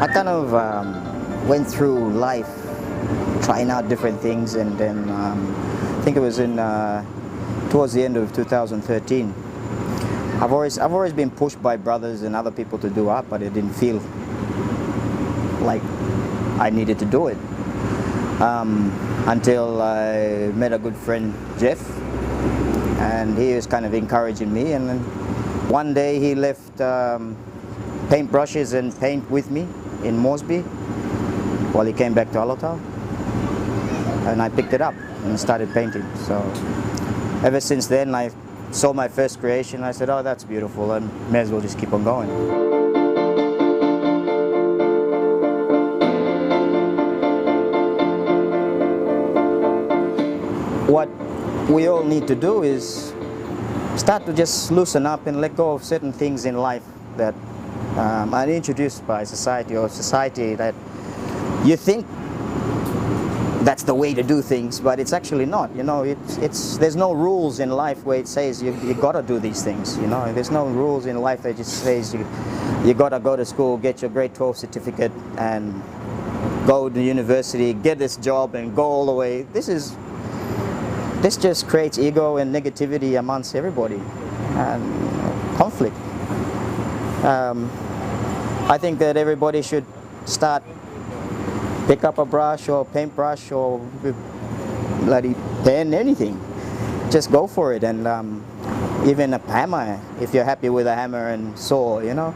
I kind of went through life trying out different things, and then I think it was in towards the end of 2013. I've always been pushed by brothers and other people to do art, but it didn't feel like I needed to do it until I met a good friend, Jeff, and he was kind of encouraging me. And then one day he left paint brushes and paint with me in Moresby while he came back to Alatau, and I picked it up and started painting. So ever since then, I saw my first creation. I said, oh, that's beautiful, and may as well just keep on going. What we all need to do is start to just loosen up and let go of certain things in life that are introduced by society, or society that you think that's the way to do things, but it's actually not. You know, there's no rules in life where it says you gotta do these things. You know, there's no rules in life that just says you gotta go to school, get your grade 12 certificate, and go to university, get this job, and go all the way. This just creates ego and negativity amongst everybody, and conflict. I think that everybody should start, pick up a brush or paintbrush or bloody pen, anything. Just go for it, and even a hammer, if you're happy with a hammer and saw, you know.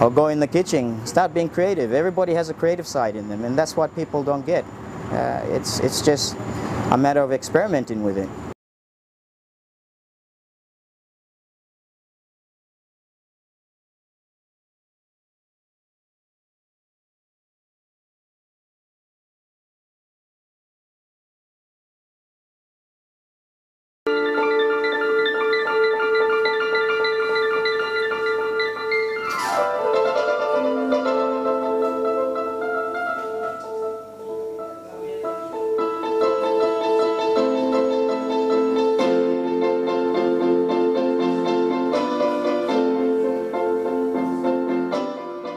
Or go in the kitchen, start being creative. Everybody has a creative side in them, and that's what people don't get. It's just a matter of experimenting with it.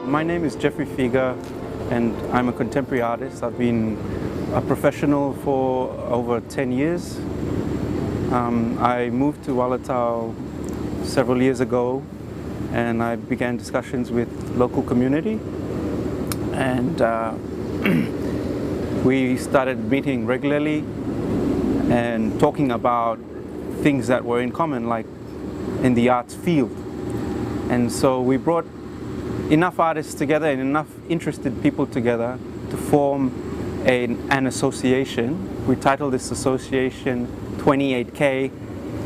My name is Geoffrey Fieger, and I'm a contemporary artist. I've been a professional for over 10 years. I moved to Alatau several years ago, and I began discussions with local community, and we started meeting regularly and talking about things that were in common, like in the arts field. And so we brought enough artists together and enough interested people together to form an association. We titled this association 28K,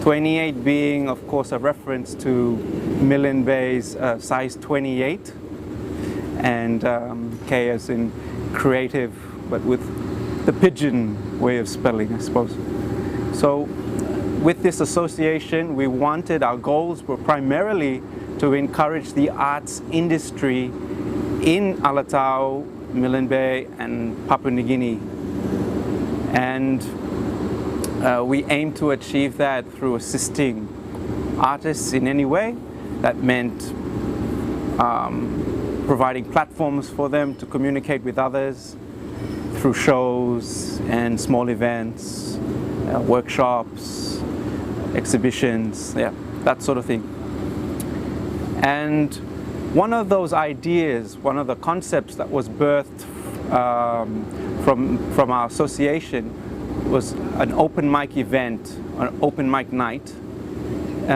28 being, of course, a reference to Millen Bay's size 28, and K as in creative, but with the pidgin way of spelling, I suppose. So with this association, we wanted, our goals were primarily to encourage the arts industry in Alatau, Millen Bay, and Papua New Guinea. And we aim to achieve that through assisting artists in any way. That meant providing platforms for them to communicate with others through shows and small events, workshops, exhibitions, yeah, that sort of thing. And one of those ideas, one of the concepts that was birthed from our association was an open mic event, an open mic night.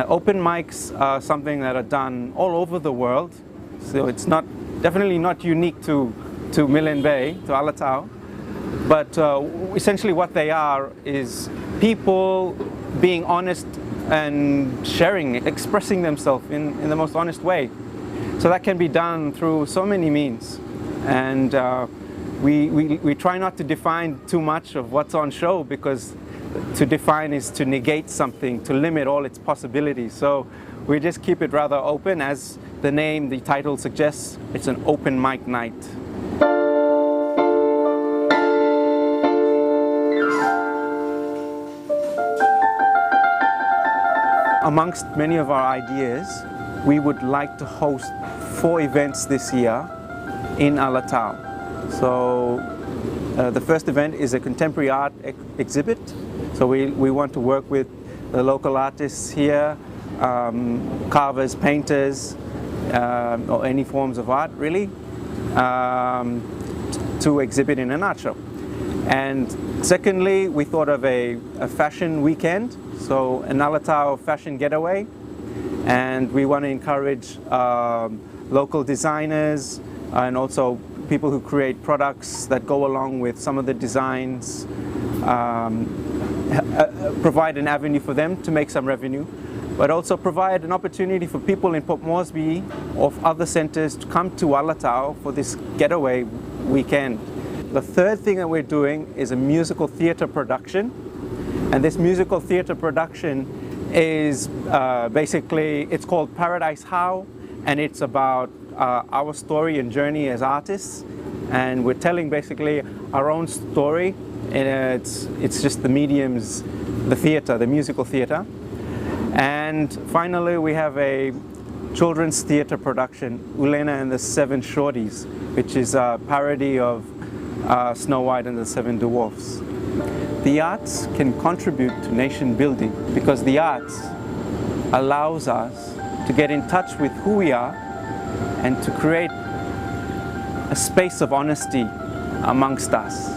Open mics are something that are done all over the world, so it's definitely not unique to Millen Bay, to Alatau, but essentially what they are is people being honest and sharing, expressing themselves in the most honest way. So that can be done through so many means, and we try not to define too much of what's on show, because to define is to negate something, to limit all its possibilities. So we just keep it rather open. As the title suggests, it's an open mic night. Amongst many of our ideas, we would like to host 4 events this year in Alatau. So the first event is a contemporary art exhibit. So we want to work with the local artists here, carvers, painters, or any forms of art really, to exhibit in an art show. And secondly, we thought of a fashion weekend, so an Alatau fashion getaway, and we want to encourage local designers and also people who create products that go along with some of the designs, provide an avenue for them to make some revenue, but also provide an opportunity for people in Port Moresby or other centres to come to Alatau for this getaway weekend. The third thing that we're doing is a musical theatre production, and this musical theatre production is basically, it's called Paradise How, and it's about our story and journey as artists, and we're telling basically our own story, and it's just the mediums, the theatre, the musical theatre. And finally we have a children's theatre production, Ulena and the Seven Shorties, which is a parody of Snow White and the Seven Dwarfs. The arts can contribute to nation building because the arts allows us to get in touch with who we are and to create a space of honesty amongst us.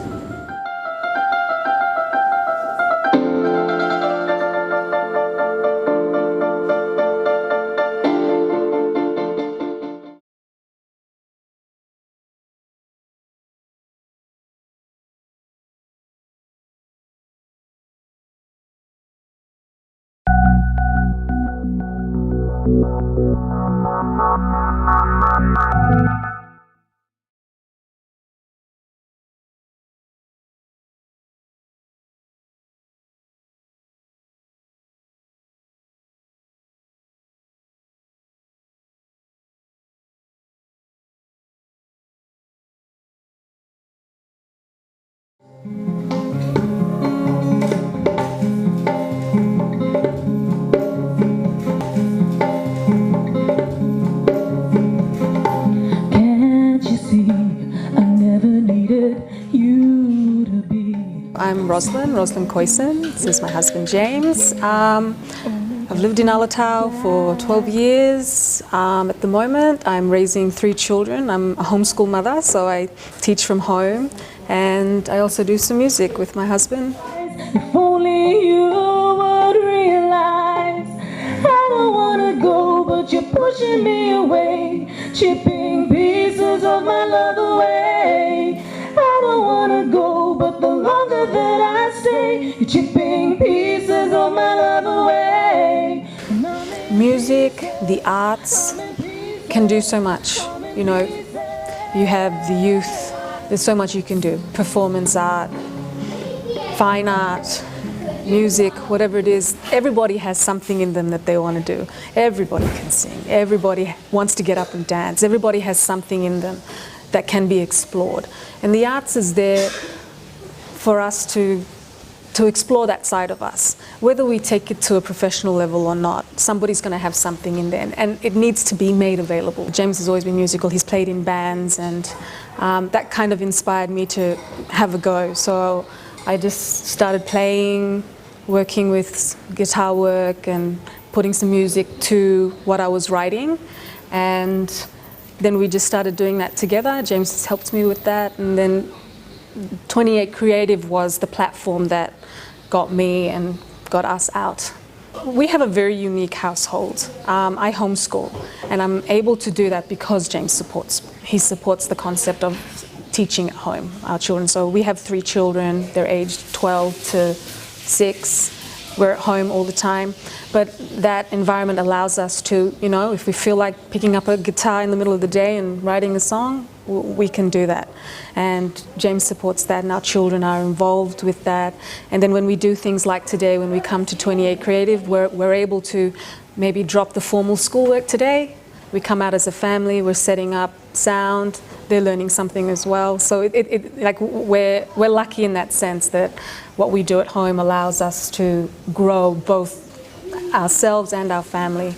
I'm Ruslan Poison. This is my husband James. I've lived in Alatau for 12 years. At the moment I'm raising 3 children. I'm a homeschool mother, so I teach from home, and I also do some music with my husband. If only you would realize I don't want to go, but you're pushing me away, chipping pieces of my love away. I don't want to go, but the longer that I stay, you're chipping pieces of my love away. Music, the arts can do so much. You know, you have the youth, there's so much you can do. Performance art, fine art, music, whatever it is, everybody has something in them that they want to do. Everybody can sing, everybody wants to get up and dance, everybody has something in them that can be explored. And the arts is there for us to explore that side of us. Whether we take it to a professional level or not, somebody's going to have something in there, and it needs to be made available. James has always been musical, he's played in bands, and that kind of inspired me to have a go. So I just started playing, working with guitar work and putting some music to what I was writing, and then we just started doing that together. James has helped me with that, and then 28 Creative was the platform that got me and got us out. We have a very unique household. I homeschool, and I'm able to do that because James supports. He supports the concept of teaching at home, our children. So we have 3 children, they're aged 12 to 6. We're at home all the time, but that environment allows us to, you know, if we feel like picking up a guitar in the middle of the day and writing a song, we can do that. And James supports that, and our children are involved with that. And then when we do things like today, when we come to 28 Creative, we're able to maybe drop the formal schoolwork today. We come out as a family, we're setting up sound, they're learning something as well. So like we're lucky in that sense that what we do at home allows us to grow both ourselves and our family.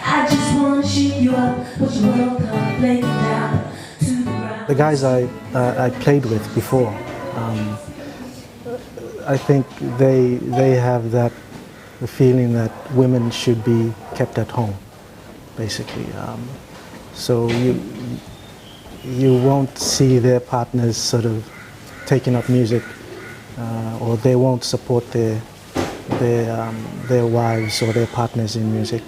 I you up, but you will come play down to the ground. The guys I played with before, I think they have that the feeling that women should be kept at home, basically. So you won't see their partners sort of taking up music, or they won't support their wives or their partners in music.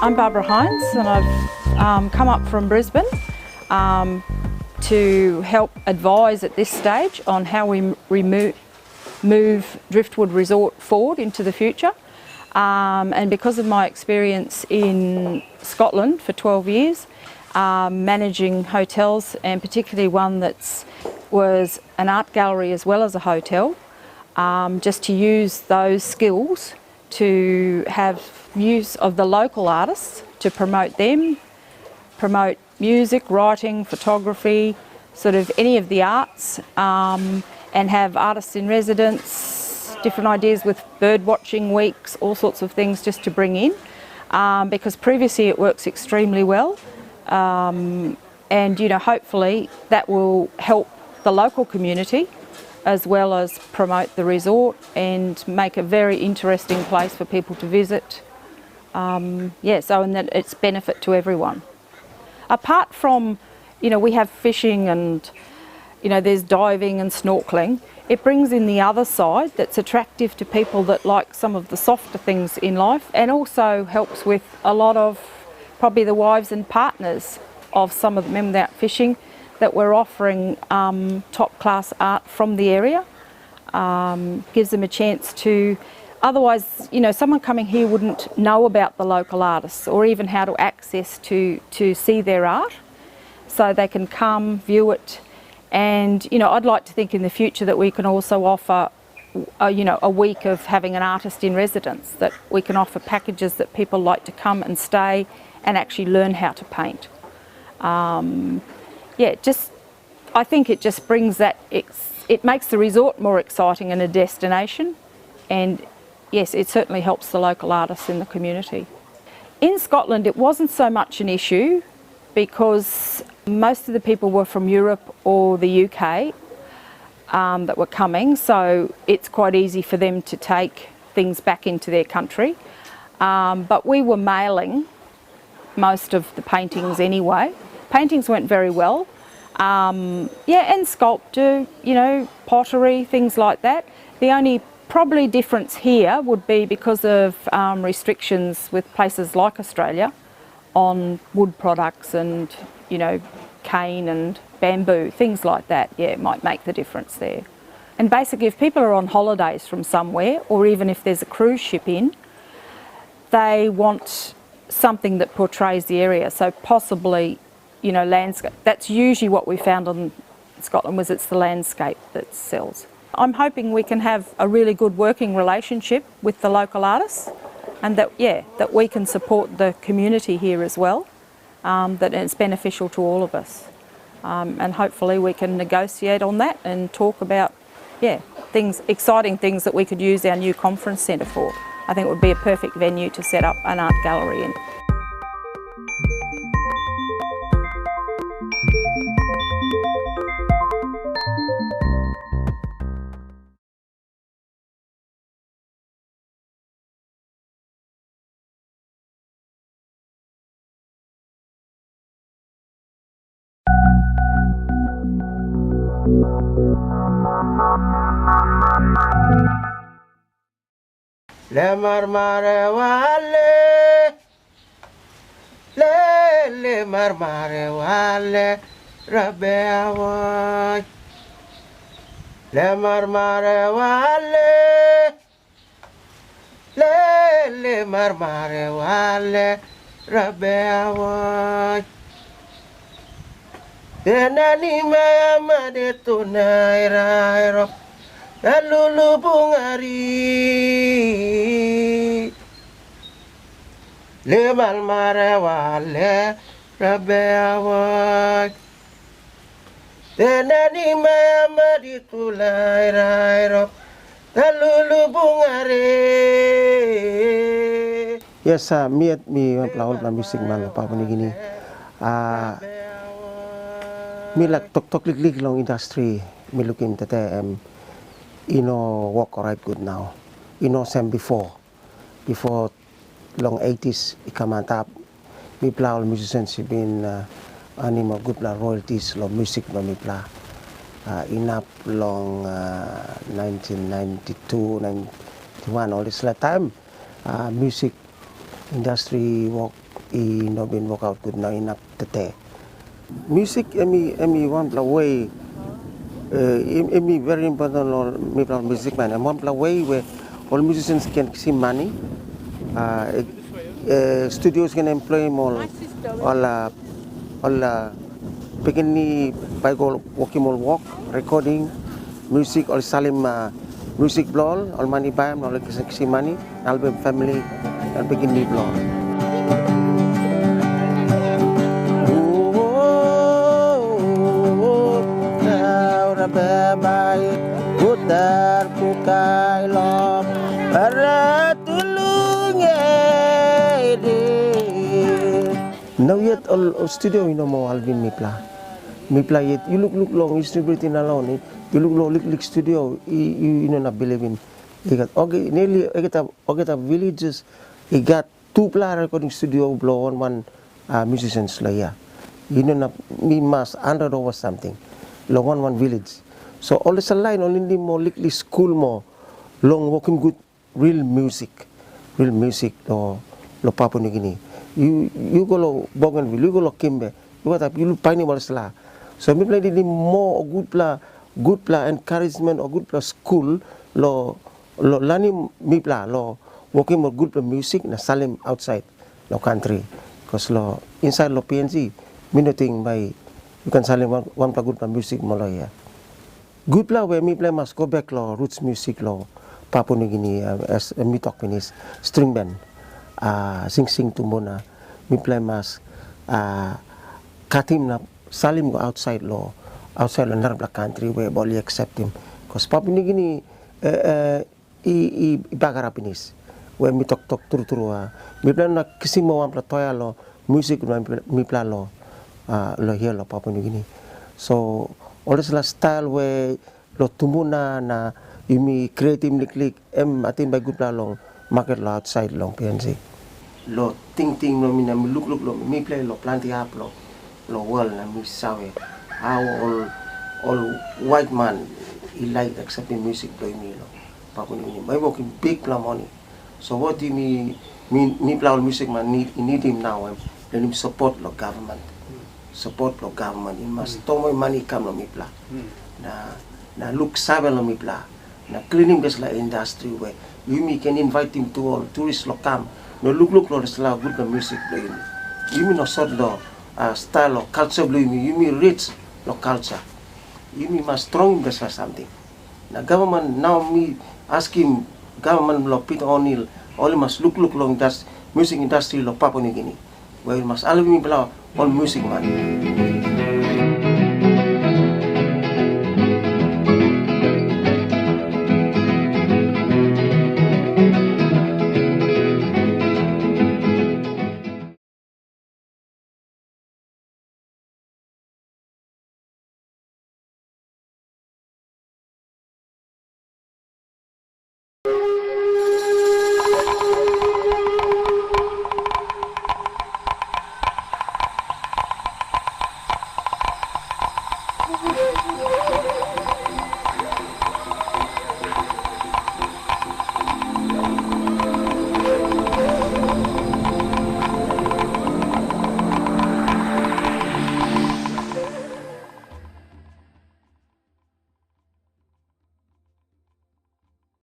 I'm Barbara Hines, and I've come up from Brisbane to help advise at this stage on how we move Driftwood Resort forward into the future. And because of my experience in Scotland for 12 years, managing hotels, and particularly one that was an art gallery as well as a hotel, just to use those skills to have use of the local artists to promote them, promote music, writing, photography, sort of any of the arts, and have artists in residence, different ideas with bird watching weeks, all sorts of things just to bring in, because previously it works extremely well, and you know, hopefully that will help the local community as well as promote the resort and make a very interesting place for people to visit. Yeah, so and that it's benefit to everyone. Apart from, you know, we have fishing and, you know, there's diving and snorkeling, it brings in the other side that's attractive to people that like some of the softer things in life, and also helps with a lot of probably the wives and partners of some of the men out fishing, that we're offering top class art from the area. Gives them a chance to, otherwise, you know, someone coming here wouldn't know about the local artists or even how to access to see their art. So they can come, view it, and, you know, I'd like to think in the future that we can also offer, you know, a week of having an artist in residence, that we can offer packages that people like to come and stay and actually learn how to paint. Yeah, just, I think it just brings that, it makes the resort more exciting and a destination, and yes, it certainly helps the local artists in the community. In Scotland it wasn't so much an issue because most of the people were from Europe or the UK that were coming, so it's quite easy for them to take things back into their country. But we were mailing most of the paintings anyway. Paintings went very well. Yeah, and sculpture, you know, pottery, things like that. The only probably difference here would be because of restrictions with places like Australia on wood products and, you know, cane and bamboo, things like that. Yeah, it might make the difference there. And basically if people are on holidays from somewhere, or even if there's a cruise ship in, they want something that portrays the area. So possibly, you know, landscape. That's usually what we found in Scotland, was it's the landscape that sells. I'm hoping we can have a really good working relationship with the local artists, and that, yeah, that we can support the community here as well, that it's beneficial to all of us. And hopefully we can negotiate on that and talk about, yeah, things, exciting things that we could use our new conference centre for. I think it would be a perfect venue to set up an art gallery in. Le marmare wale, le marmare wale, rabbe awai. Le marmare wale, le marmare wale, rabbe awai. Enani maya made tunai rairo, Lulu bungari le mal mare wale rabewa tenani mama di tulai rairo lulu bungari. Yes, mi pelawal musik mal apa ni gini. Mi lak tok lik long industry mi looking tete work alright good now. Same before long 80s ikamantap mi pelawal musicians been animo good la royalties lo music lo mi pla inap long 1992 91 all this time music industry work been work out good now inap tete. Music emi one la way emi very important or music man and one la way where all musicians can see money. Studios can employ more all begini by go working more work recording music all salim music blog all money buy all see money album family and begini blog. Baik putar kukai lom para tulungnya now yet all studio mo Alvin mipla yet you look long distributing alone you look long lik studio you not believe in you got okay nearly I villages you got 2 recording studio blow one musicians la yeah you know me mas 100 over something lo one village. So all this line only more likely school more long walking good real music lo Papua New Guinea. You go lo Bougainville, you go lo Kimbe, you look pioneer malasla. So me play the more good pla encouragement or good pla school lo lani me pla lo walking more good pla music na salim outside lo country. Cause lo inside lo PNC me nothing by you can salim one pla good pla music mo lo ya. Good pla where me play must go back lo roots music lo Papua New Guinea as me talk finish string band sing tumbona me play must katim na salim go outside lo another country where boli accept him cause Papua New Guinea i bagara finish where me talk turu me play na kisi mo wan pla toya lo music me play lo here lo Papua New Guinea. So all this style where lo tumuna na yumi creative lik atin by good long market lo outside long PNC lo ting lo mina mi look lo mi play lo planti up lo world na mi sawe how all white man he like accepting music play me lo Papua New Guinea by working big pla money. So what do me play all music man need him now and him support lo government. Support lo government in mas tomoy money kam lo mipla na look sabe lo mipla na cleaning bes la industry where you can invite him to all tourists lo kam no look lo la good music lo you no sort lo style lo culture lo you rich lo culture you must strong bes la something na government now me ask him government lo pit onil all must look long das music industry lo Papua New Guinea where must all me bla all music man.